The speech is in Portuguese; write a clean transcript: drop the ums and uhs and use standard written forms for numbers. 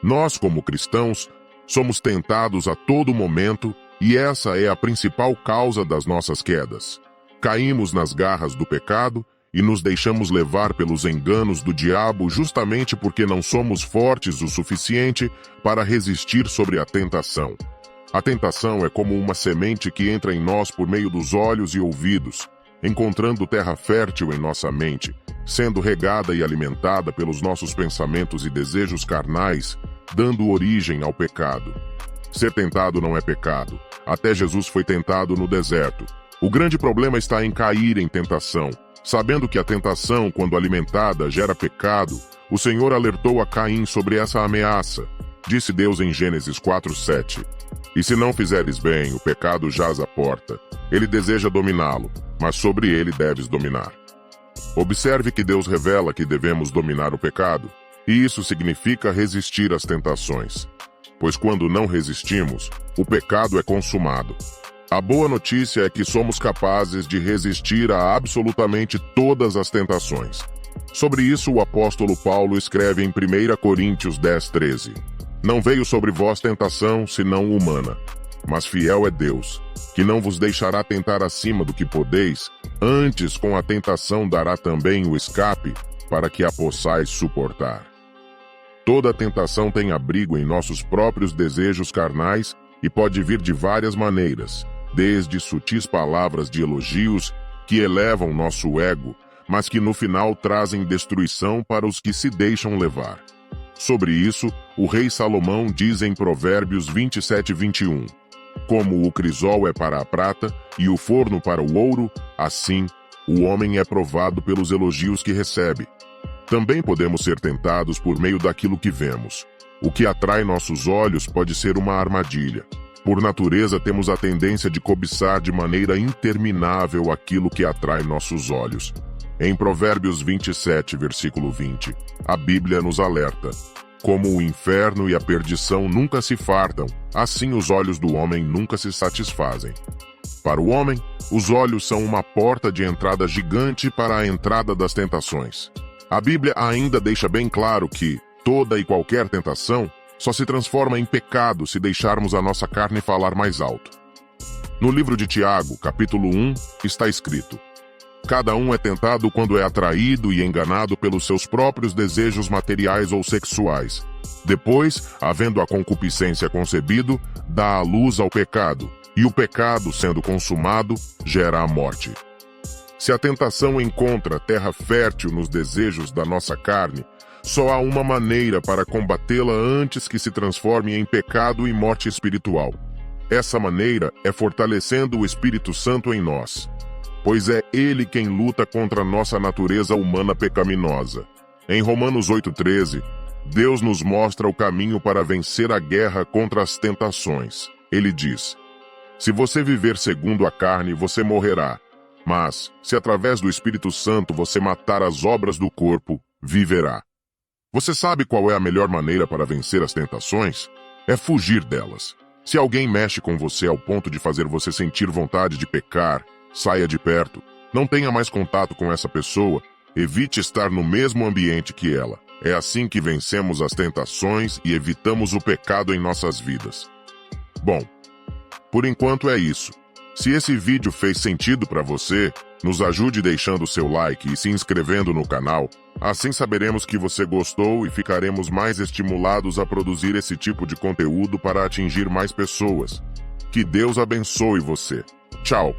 Nós, como cristãos, somos tentados a todo momento e essa é a principal causa das nossas quedas. Caímos nas garras do pecado e nos deixamos levar pelos enganos do diabo justamente porque não somos fortes o suficiente para resistir sobre a tentação. A tentação é como uma semente que entra em nós por meio dos olhos e ouvidos, encontrando terra fértil em nossa mente, sendo regada e alimentada pelos nossos pensamentos e desejos carnais, dando origem ao pecado. Ser tentado não é pecado. Até Jesus foi tentado no deserto. O grande problema está em cair em tentação. Sabendo que a tentação, quando alimentada, gera pecado, o Senhor alertou a Caim sobre essa ameaça. Disse Deus em Gênesis 4:7. E se não fizeres bem, o pecado jaz à porta. Ele deseja dominá-lo, mas sobre ele deves dominar. Observe que Deus revela que devemos dominar o pecado, e isso significa resistir às tentações. Pois quando não resistimos, o pecado é consumado. A boa notícia é que somos capazes de resistir a absolutamente todas as tentações. Sobre isso, o apóstolo Paulo escreve em 1 Coríntios 10:13. Não veio sobre vós tentação, senão humana. Mas fiel é Deus, que não vos deixará tentar acima do que podeis, antes com a tentação dará também o escape, para que a possais suportar. Toda tentação tem abrigo em nossos próprios desejos carnais e pode vir de várias maneiras, desde sutis palavras de elogios que elevam nosso ego, mas que no final trazem destruição para os que se deixam levar. Sobre isso, o rei Salomão diz em Provérbios 27:21, como o crisol é para a prata e o forno para o ouro, assim, o homem é provado pelos elogios que recebe. Também podemos ser tentados por meio daquilo que vemos. O que atrai nossos olhos pode ser uma armadilha. Por natureza, temos a tendência de cobiçar de maneira interminável aquilo que atrai nossos olhos. Em Provérbios 27, versículo 20, a Bíblia nos alerta: como o inferno e a perdição nunca se fartam, assim os olhos do homem nunca se satisfazem. Para o homem, os olhos são uma porta de entrada gigante para a entrada das tentações. A Bíblia ainda deixa bem claro que toda e qualquer tentação só se transforma em pecado se deixarmos a nossa carne falar mais alto. No livro de Tiago, capítulo 1, está escrito: cada um é tentado quando é atraído e enganado pelos seus próprios desejos materiais ou sexuais. Depois, havendo a concupiscência concebido, dá a luz ao pecado, e o pecado, sendo consumado, gera a morte. Se a tentação encontra terra fértil nos desejos da nossa carne, só há uma maneira para combatê-la antes que se transforme em pecado e morte espiritual. Essa maneira é fortalecendo o Espírito Santo em nós, pois é Ele quem luta contra a nossa natureza humana pecaminosa. Em Romanos 8:13, Deus nos mostra o caminho para vencer a guerra contra as tentações. Ele diz: se você viver segundo a carne, você morrerá. Mas, se através do Espírito Santo você matar as obras do corpo, viverá. Você sabe qual é a melhor maneira para vencer as tentações? É fugir delas. Se alguém mexe com você ao ponto de fazer você sentir vontade de pecar, saia de perto. Não tenha mais contato com essa pessoa. Evite estar no mesmo ambiente que ela. É assim que vencemos as tentações e evitamos o pecado em nossas vidas. Bom, por enquanto é isso. Se esse vídeo fez sentido para você, nos ajude deixando seu like e se inscrevendo no canal. Assim saberemos que você gostou e ficaremos mais estimulados a produzir esse tipo de conteúdo para atingir mais pessoas. Que Deus abençoe você. Tchau!